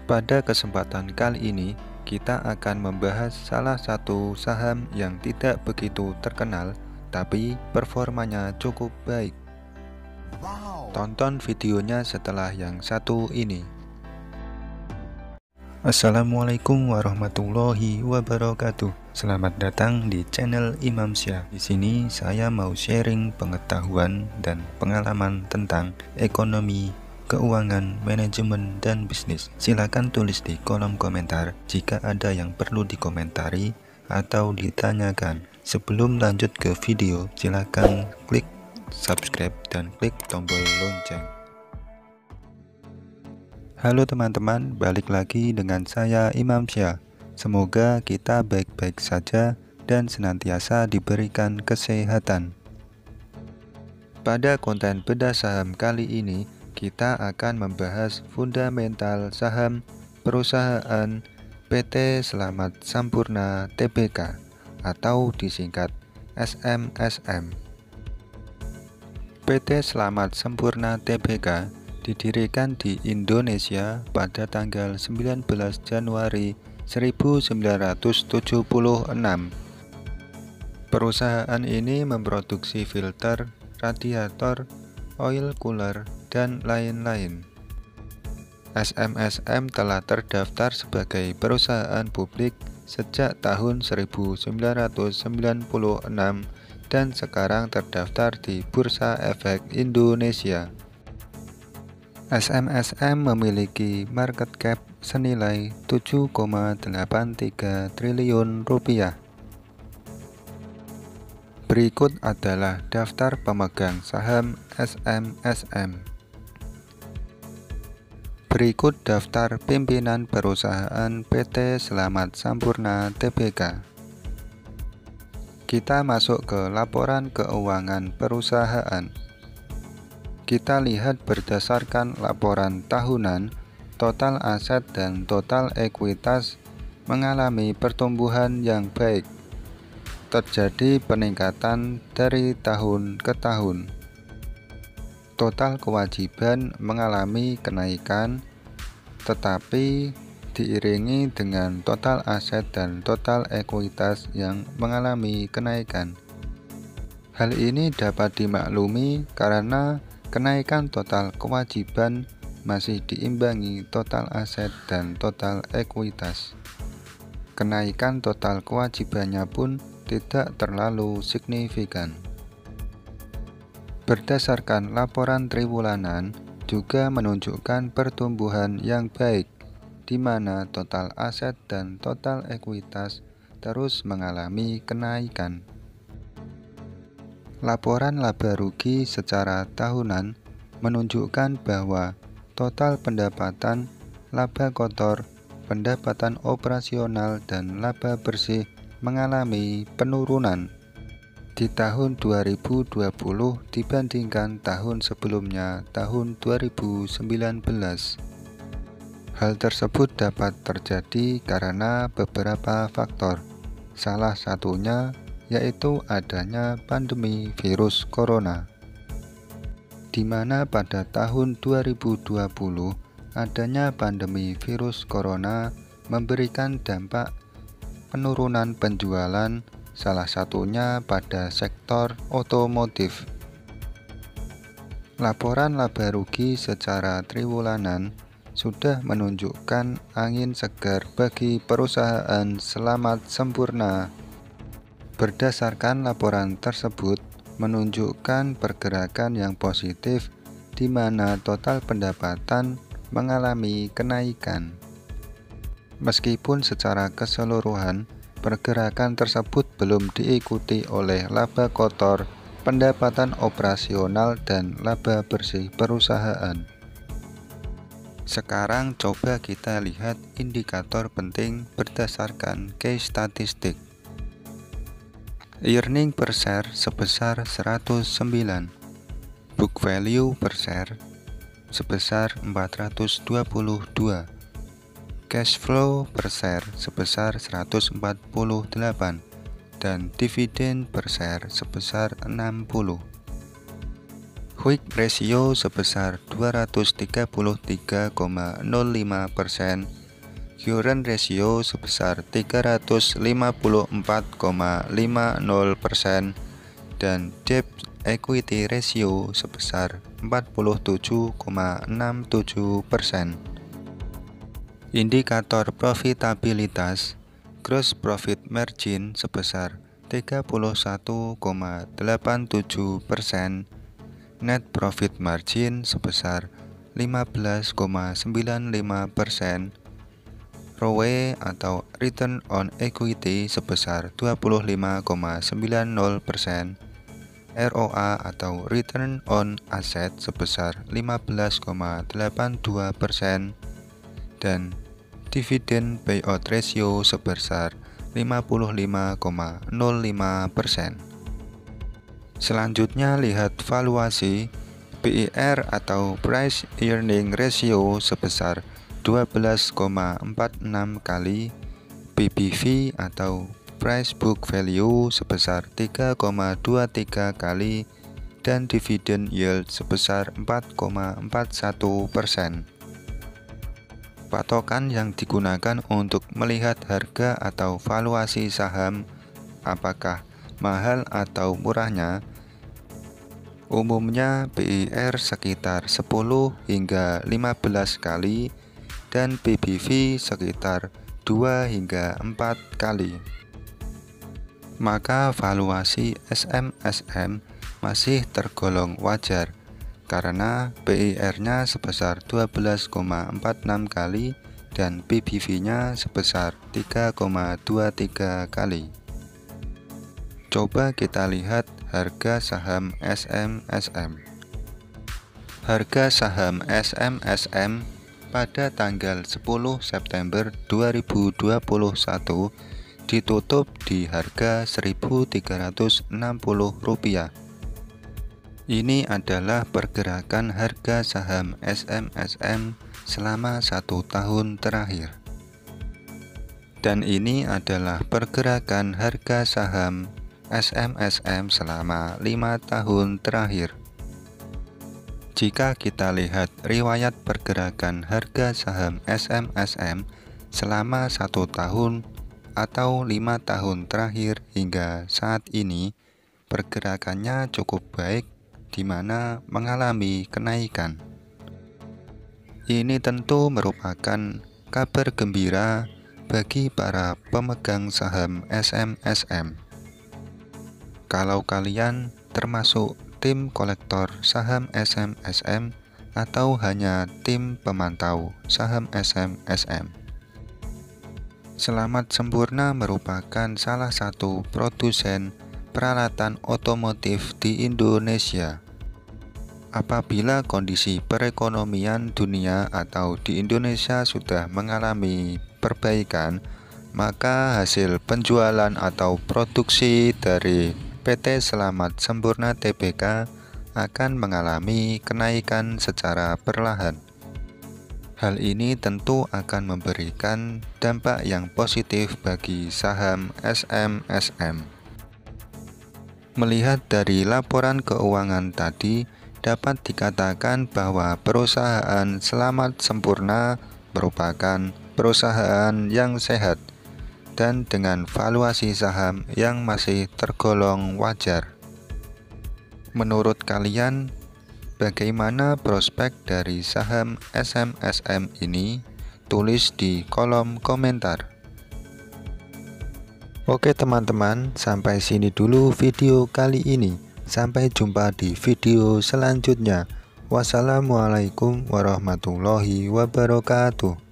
Pada kesempatan kali ini, kita akan membahas salah satu saham yang tidak begitu terkenal, tapi performanya cukup baik. Tonton videonya setelah yang satu ini. Assalamualaikum warahmatullahi wabarakatuh. Selamat datang di channel Imam Syah. Di sini saya mau sharing pengetahuan dan pengalaman tentang ekonomi, keuangan, manajemen, dan bisnis. Silakan tulis di kolom komentar jika ada yang perlu dikomentari atau ditanyakan. Sebelum lanjut ke video, silakan klik subscribe dan klik tombol lonceng. Halo teman-teman, balik lagi dengan saya Imam Syah. Semoga kita baik-baik saja dan senantiasa diberikan kesehatan. Pada konten bedah saham kali ini, kita akan membahas fundamental saham perusahaan PT Slamet Sampurna Tbk atau disingkat SMSM. PT Slamet Sampurna Tbk didirikan di Indonesia pada tanggal 19 Januari 1976. Perusahaan ini memproduksi filter, radiator, oil cooler, dan lain-lain. SMSM telah terdaftar sebagai perusahaan publik sejak tahun 1996 dan sekarang terdaftar di Bursa Efek Indonesia. SMSM memiliki market cap senilai 7,83 triliun rupiah. Berikut adalah daftar pemegang saham SMSM. Berikut daftar pimpinan perusahaan PT Slamet Sampurna Tbk. Kita masuk ke laporan keuangan perusahaan. Kita lihat berdasarkan laporan tahunan, total aset dan total ekuitas mengalami pertumbuhan yang baik. Terjadi peningkatan dari tahun ke tahun. Total kewajiban mengalami kenaikan, tetapi diiringi dengan total aset dan total ekuitas yang mengalami kenaikan. Hal ini dapat dimaklumi karena kenaikan total kewajiban masih diimbangi total aset dan total ekuitas. Kenaikan total kewajibannya pun tidak terlalu signifikan. Berdasarkan laporan triwulanan juga menunjukkan pertumbuhan yang baik, di mana total aset dan total ekuitas terus mengalami kenaikan. Laporan laba rugi secara tahunan menunjukkan bahwa total pendapatan, laba kotor, pendapatan operasional, dan laba bersih mengalami penurunan di tahun 2020 dibandingkan tahun sebelumnya, tahun 2019. Hal tersebut dapat terjadi karena beberapa faktor, salah satunya yaitu adanya pandemi virus corona, di mana pada tahun 2020 adanya pandemi virus corona memberikan dampak penurunan penjualan, salah satunya pada sektor otomotif. Laporan laba rugi secara triwulanan sudah menunjukkan angin segar bagi perusahaan Slamet Sampurna. Berdasarkan laporan tersebut menunjukkan pergerakan yang positif di mana total pendapatan mengalami kenaikan. Meskipun secara keseluruhan pergerakan tersebut belum diikuti oleh laba kotor, pendapatan operasional, dan laba bersih perusahaan. Sekarang coba kita lihat indikator penting berdasarkan case statistik. Earning per share sebesar 109, book value per share sebesar 422, cash flow per share sebesar 148, dan dividen per share sebesar 60. Quick ratio sebesar 233,05%, current ratio sebesar 354,50%, dan debt equity ratio sebesar 47,67%. Indikator profitabilitas gross profit margin sebesar 31,87%, net profit margin sebesar 15,95%, ROE atau return on equity sebesar 25,90%, ROA atau return on asset sebesar 15,82%, dan dividen payout ratio sebesar 55,05%. Selanjutnya lihat valuasi. PER atau price earning ratio sebesar 12,46 kali, PBV atau price book value sebesar 3,23 kali, dan dividen yield sebesar 4,41%. Patokan yang digunakan untuk melihat harga atau valuasi saham, apakah mahal atau murahnya, umumnya PER sekitar 10 hingga 15 kali dan PBV sekitar 2 hingga 4 kali. Maka valuasi SMSM masih tergolong wajar karena PER-nya sebesar 12,46 kali dan PBV-nya sebesar 3,23 kali. Coba kita lihat harga saham SMSM. Harga saham SMSM pada tanggal 10 September 2021 ditutup di harga Rp1.360. Ini adalah pergerakan harga saham SMSM selama 1 tahun terakhir. Dan ini adalah pergerakan harga saham SMSM selama 5 tahun terakhir. Jika kita lihat riwayat pergerakan harga saham SMSM selama 1 tahun atau 5 tahun terakhir hingga saat ini, pergerakannya cukup baik, di mana mengalami kenaikan. Ini tentu merupakan kabar gembira bagi para pemegang saham SMSM. Kalau kalian termasuk tim kolektor saham SMSM atau hanya tim pemantau saham SMSM. Selamat Sempurna merupakan salah satu produsen peralatan otomotif di Indonesia. Apabila kondisi perekonomian dunia atau di Indonesia sudah mengalami perbaikan, maka hasil penjualan atau produksi dari PT Selamat Sempurna Tbk akan mengalami kenaikan secara perlahan. Hal ini tentu akan memberikan dampak yang positif bagi saham SMSM. Melihat dari laporan keuangan tadi, dapat dikatakan bahwa perusahaan Selamat Sempurna merupakan perusahaan yang sehat dan dengan valuasi saham yang masih tergolong wajar. Menurut kalian, bagaimana prospek dari saham SMSM ini? Tulis di kolom komentar. Oke teman-teman, sampai sini dulu video kali ini. Sampai jumpa di video selanjutnya. Wassalamualaikum warahmatullahi wabarakatuh.